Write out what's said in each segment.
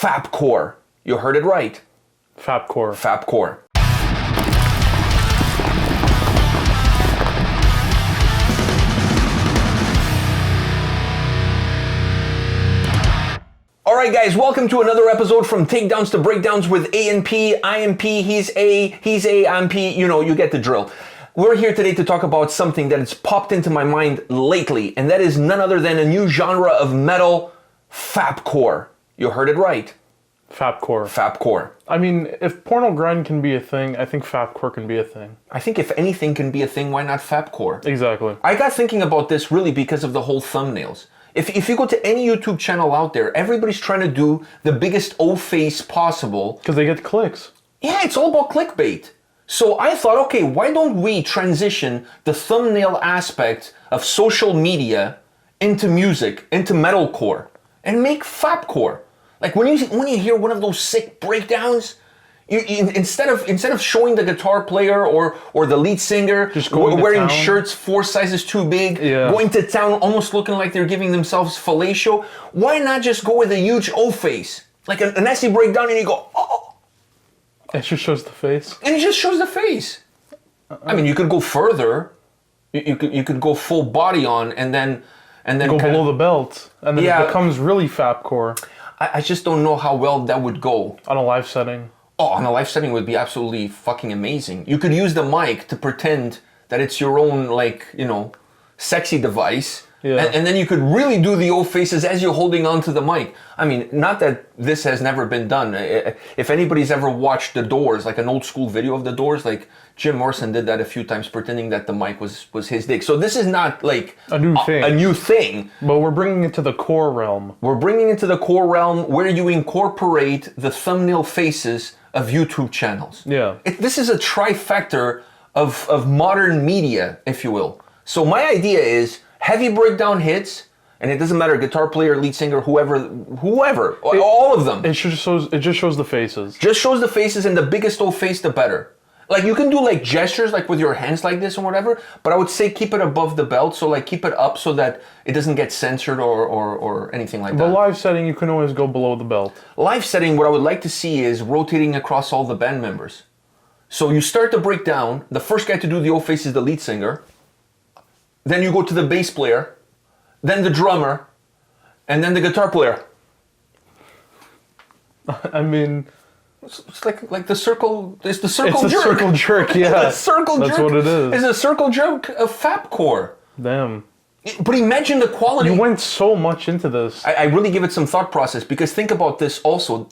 Fapcore. You heard it right. Fapcore. Fapcore. Alright guys, welcome to another episode from Takedowns to Breakdowns with A and P. I am P, he's A, I'm P, you know, you get the drill. We're here today to talk about something that has popped into my mind lately, and that is none other than a new genre of metal, Fapcore. You heard it right. Fapcore. Fapcore. I mean, if porno grind can be a thing, I think Fapcore can be a thing. I think if anything can be a thing, why not Fapcore? Exactly. I got thinking about this really because of the whole thumbnails. If you go to any YouTube channel out there, everybody's trying to do the biggest O-face possible. Because they get clicks. Yeah, it's all about clickbait. So I thought, okay, why don't we transition the thumbnail aspect of social media into music, into metalcore, and make Fapcore? Like when you hear one of those sick breakdowns, instead of showing the guitar player or the lead singer just wearing shirts 4 sizes too big, going to town almost looking like they're giving themselves fellatio, why not just go with a huge O-face? Like an SE breakdown and you go, oh. It just shows the face. And it just shows the face. I mean, you could go further. You could go full body on and then go below the belt. And then it becomes really Fapcore. I just don't know how well that would go. On a live setting. Oh, on a live setting would be absolutely fucking amazing. You could use the mic to pretend that it's your own, like, you know, sexy device. Yeah. And then you could really do the O-faces as you're holding onto the mic. I mean, not that this has never been done. If anybody's ever watched The Doors, like an old school video of The Doors, like Jim Morrison did that a few times, pretending that the mic was his dick. So this is not like a new thing. But we're bringing it to the core realm. We're bringing it to the core realm where you incorporate the thumbnail faces of YouTube channels. Yeah. This is a trifecta of modern media, if you will. So my idea is heavy breakdown hits, and it doesn't matter, guitar player, lead singer, whoever, all of them. It just shows the faces. Just shows the faces, and the biggest old face, the better. Like you can do like gestures, like with your hands like this or whatever, but I would say keep it above the belt, so like keep it up so that it doesn't get censored or anything like that. But live setting, you can always go below the belt. Live setting, what I would like to see is rotating across all the band members. So you start the breakdown, the first guy to do the O-face is the lead singer, then you go to the bass player, then the drummer, and then the guitar player. I mean, it's like the circle. It's the circle jerk. It's the circle jerk. Yeah, the circle jerk. That's what it is. It's a circle jerk of Fapcore. Damn. But imagine the quality. You went so much into this. I really give it some thought process because think about this also.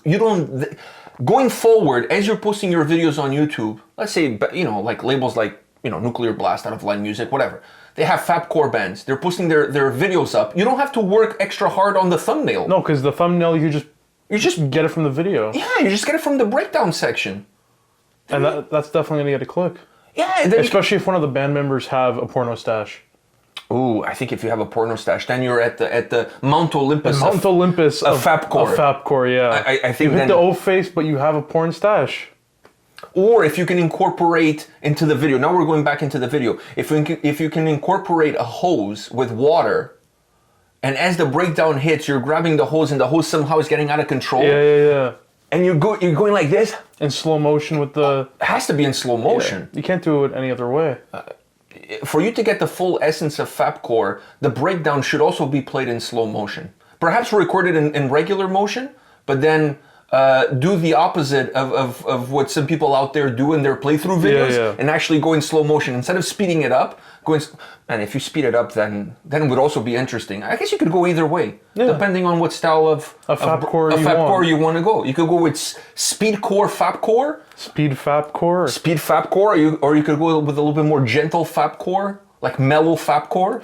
Going forward as you're posting your videos on YouTube. Let's say like labels like Nuclear Blast, Out of Line Music, whatever. They have Fapcore bands. They're posting their videos up. You don't have to work extra hard on the thumbnail. No, because the thumbnail, you just get it from the video. Yeah, you just get it from the breakdown section. And that's definitely going to get a click. Yeah. Especially if one of the band members have a porno stash. Ooh, I think if you have a porno stash, then you're at the Mount Olympus. Mount Olympus of Fapcore. Of Fapcore, yeah. I think you hit the O-face, but you have a porn stash. Or if you can incorporate into the video, now we're going back into the video. If you can incorporate a hose with water, and as the breakdown hits, you're grabbing the hose, and the hose somehow is getting out of control. Yeah. And you're going like this in slow motion with the. It has to be in slow motion. Yeah. You can't do it any other way. For you to get the full essence of Fapcore, the breakdown should also be played in slow motion. Perhaps recorded in regular motion, but then do the opposite of what some people out there do in their playthrough videos, and actually go in slow motion. Instead of speeding it up, and if you speed it up, then it would also be interesting. I guess you could go either way, depending on what style of Fapcore you want to go. You could go with speedcore Fapcore. Speed Fapcore? Speed Fapcore, or you could go with a little bit more gentle Fapcore, like mellow Fapcore.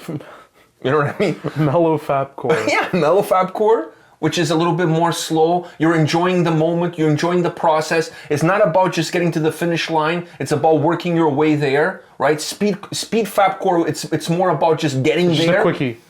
You know what I mean? Mellow Fapcore. Yeah, mellow Fapcore, which is a little bit more slow. You're enjoying the moment, you're enjoying the process. It's not about just getting to the finish line, it's about working your way there, right? Speed Fapcore, it's more about just getting there. Just a quickie.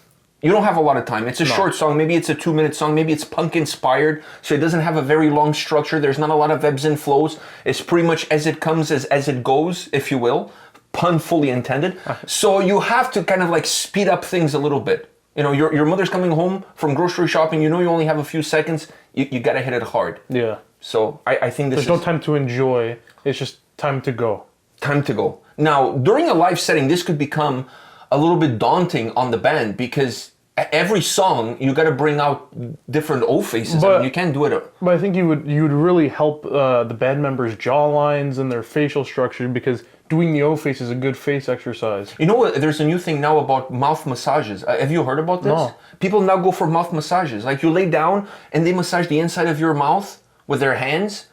You don't have a lot of time. It's a short song. Maybe it's a 2-minute song. Maybe it's punk inspired. So it doesn't have a very long structure. There's not a lot of ebbs and flows. It's pretty much as it comes, as it goes, if you will. Pun fully intended. So you have to kind of like speed up things a little bit. You know, your mother's coming home from grocery shopping. You know, you only have a few seconds. You got to hit it hard. Yeah. So I think there's no time to enjoy. It's just time to go. Time to go. Now, during a live setting, this could become a little bit daunting on the band because every song you got to bring out different O faces. I mean, you can't do it. But I think you would really help the band members' jaw lines and their facial structure because doing the O face is a good face exercise. You know what? There's a new thing now about mouth massages. Have you heard about this? No. People now go for mouth massages. Like you lay down and they massage the inside of your mouth with their hands.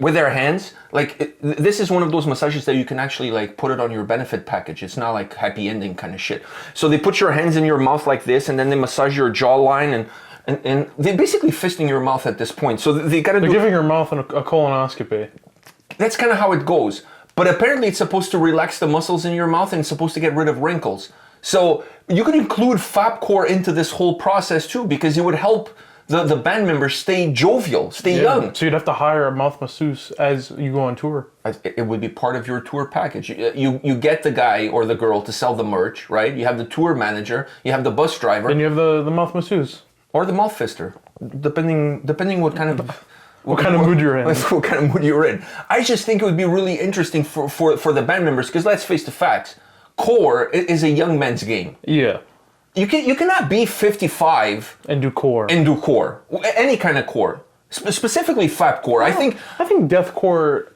Like this is one of those massages that you can actually like put it on your benefit package. It's not like happy ending kind of shit. So they put your hands in your mouth like this, and then they massage your jawline, and they're basically fisting your mouth at this point. So they got to. They're giving your mouth a colonoscopy. That's kind of how it goes. But apparently, it's supposed to relax the muscles in your mouth, and it's supposed to get rid of wrinkles. So you could include Fapcore into this whole process too, because it would help the band members stay jovial, stay young. So you'd have to hire a mouth masseuse as you go on tour. It would be part of your tour package. You get the guy or the girl to sell the merch, right? You have the tour manager, you have the bus driver. Then you have the mouth masseuse. Or the mouth fister, depending what kind of... What kind of mood you're in. What kind of mood you're in. I just think it would be really interesting for the band members, because let's face the facts. Core is a young man's game. Yeah. You cannot be 55 and do core. Any kind of core. Specifically Fapcore. I think deathcore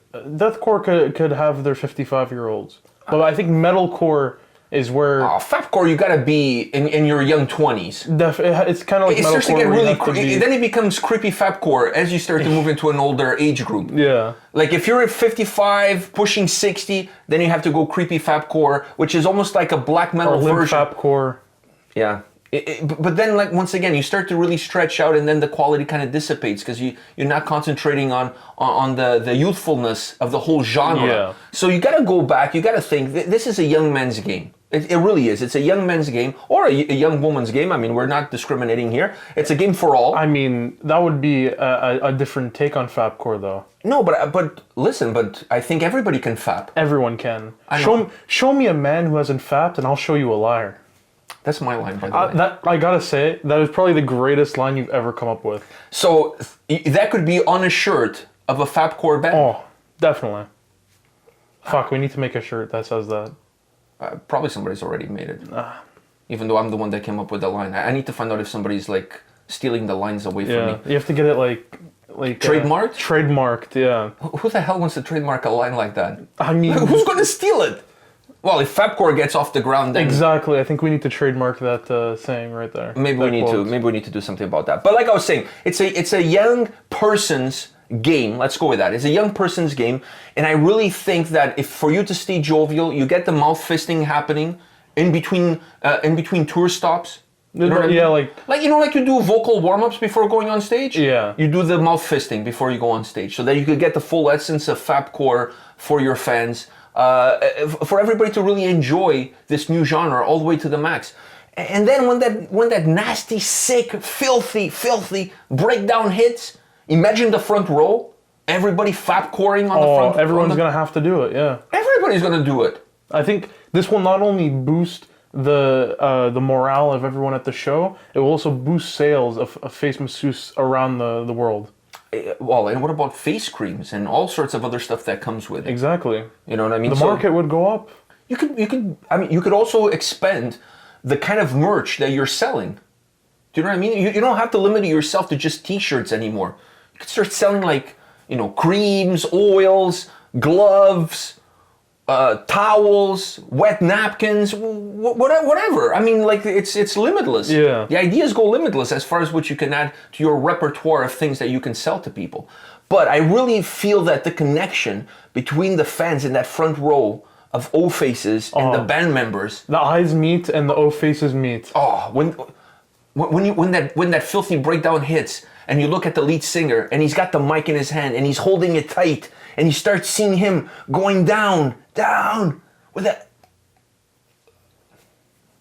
could have their 55-year-olds. But I think metalcore is where Fapcore you gotta be in your young 20s. It's kind of like it starts to get metalcore. then it becomes creepy Fapcore as you start to move into an older age group. Yeah. Like if you're at 55, pushing 60, then you have to go creepy Fapcore, which is almost like a black metal version. Fapcore. Yeah. But then, like, once again, you start to really stretch out, and then the quality kind of dissipates because you're not concentrating on the youthfulness of the whole genre. Yeah. So you got to go back. You got to think this is a young man's game. It really is. It's a young man's game or a young woman's game. I mean, we're not discriminating here. It's a game for all. I mean, that would be a different take on Fapcore, though. No, but listen. But I think everybody can fap. Everyone can. I Show me a man who hasn't fapped, and I'll show you a liar. That's my line, by the way. That I gotta say, that is probably the greatest line you've ever come up with. So that could be on a shirt of a Fapcore band. Oh, definitely. Fuck, we need to make a shirt that says that. Probably somebody's already made it. Even though I'm the one that came up with the line. I need to find out if somebody's like stealing the lines away from me. You have to get it like trademarked? Trademarked, yeah. Who the hell wants to trademark a line like that? I mean... Who's going to steal it? Well, if Fapcore gets off the ground, then... Exactly. I think we need to trademark that saying right there. Maybe we need to do something about that. But like I was saying, it's a young person's game. Let's go with that. It's a young person's game, and I really think that if for you to stay jovial, you get the mouth fisting happening in between tour stops. You know what I mean? Yeah, like you do vocal warm-ups before going on stage. Yeah, you do the mouth fisting before you go on stage, so that you could get the full essence of Fapcore for your fans, for everybody to really enjoy this new genre all the way to the max. And then when that nasty, sick, filthy breakdown hits, imagine the front row, everybody Fapcoring on the front. Everyone's gonna have to do it. Yeah, everybody's gonna do it. I think this will not only boost the morale of everyone at the show, it will also boost sales of face masseuse around the world. Well, and what about face creams and all sorts of other stuff that comes with it? Exactly. You know what I mean? The market would go up. You could also expand the kind of merch that you're selling. Do you know what I mean? You don't have to limit yourself to just t-shirts anymore. You could start selling creams, oils, gloves, towels, wet napkins, whatever. I mean, it's limitless. Yeah. The ideas go limitless as far as what you can add to your repertoire of things that you can sell to people. But I really feel that the connection between the fans in that front row of O faces and the band members, the eyes meet and the O faces meet. Oh, when that filthy breakdown hits, and you look at the lead singer, and he's got the mic in his hand, and he's holding it tight, and you start seeing him going down with that.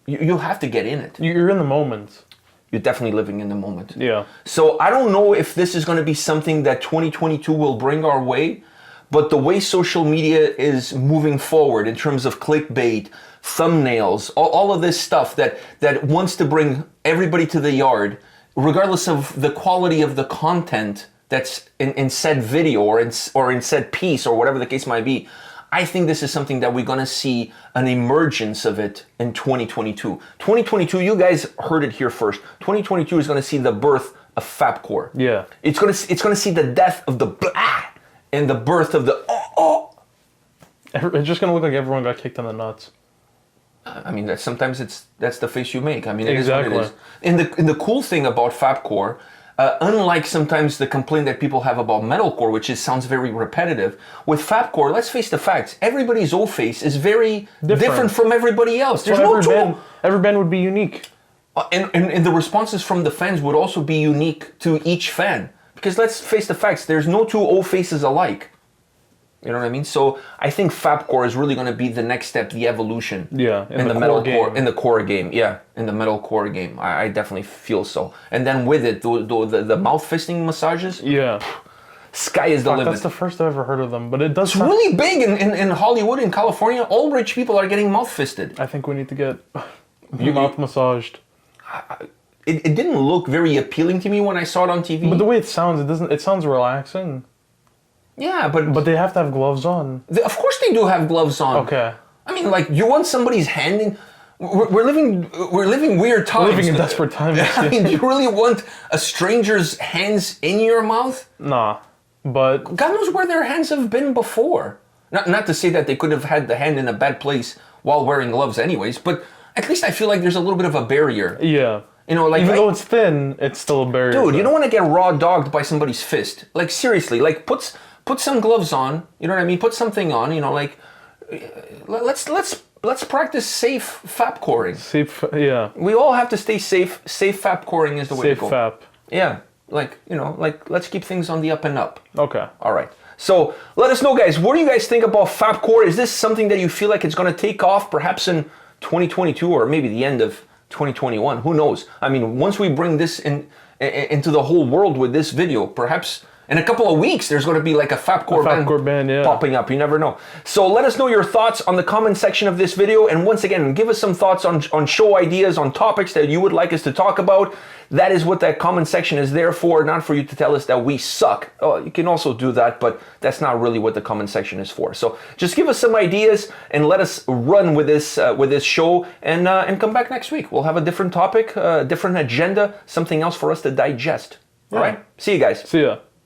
You have to get in it. You're in the moment. You're definitely living in the moment. Yeah. So I don't know if this is going to be something that 2022 will bring our way, but the way social media is moving forward in terms of clickbait, thumbnails, all of this stuff that wants to bring everybody to the yard, regardless of the quality of the content that's in said video or in said piece or whatever the case might be, I think this is something that we're gonna see an emergence of it in 2022. 2022, you guys heard it here first. 2022 is gonna see the birth of Fapcore. Yeah. It's gonna see the death of the blah and the birth of the oh. It's just gonna look like everyone got kicked in the nuts. I mean, sometimes that's the face you make. I mean, Exactly. it is what it is. And the cool thing about Fapcore, unlike sometimes the complaint that people have about metalcore, which sounds very repetitive, with Fapcore, let's face the facts. Everybody's O-face is very different from everybody else. There's no every band would be unique. And the responses from the fans would also be unique to each fan. Because let's face the facts, there's no two O-faces alike. You know what I mean? So I think Fapcore is really going to be the next step, the evolution. Yeah, in the metalcore, in the core game. Yeah, in the metalcore game. I definitely feel so. And then with it, the mouth fisting massages. Yeah. Sky is the limit. That's the first I've ever heard of them, but it does. It's really big in Hollywood, in California. All rich people are getting mouth fisted. I think we need to get mouth massaged. It didn't look very appealing to me when I saw it on TV. But the way it sounds, it doesn't. It sounds relaxing. Yeah, but they have to have gloves on. Of course they do have gloves on. Okay. I mean, like, you want somebody's hand in. We're living weird times. We're living in desperate times. I mean, do you really want a stranger's hands in your mouth? Nah, but God knows where their hands have been before. Not to say that they could have had the hand in a bad place while wearing gloves, anyways. But at least I feel like there's a little bit of a barrier. Yeah. You know, like, even though it's thin, it's still a barrier. Dude, you don't want to get raw dogged by somebody's fist. Like, seriously, like, put some gloves on. You know what I mean? Put something on. You know, like, let's practice safe Fapcoring. Safe, yeah. We all have to stay safe. Safe Fapcoring is the way to go. Safe Fap. Yeah, like, you know, like, let's keep things on the up and up. Okay. All right. So let us know, guys. What do you guys think about Fapcore? Is this something that you feel like it's going to take off, perhaps in 2022 or maybe the end of 2021? Who knows? I mean, once we bring this into the whole world with this video, perhaps in a couple of weeks, there's going to be like a Fapcore band yeah, popping up. You never know. So let us know your thoughts on the comment section of this video. And once again, give us some thoughts on show ideas, on topics that you would like us to talk about. That is what that comment section is there for, not for you to tell us that we suck. Oh, you can also do that, but that's not really what the comment section is for. So just give us some ideas and let us run with this show, and come back next week. We'll have a different topic, a different agenda, something else for us to digest. All right? See you guys. See ya.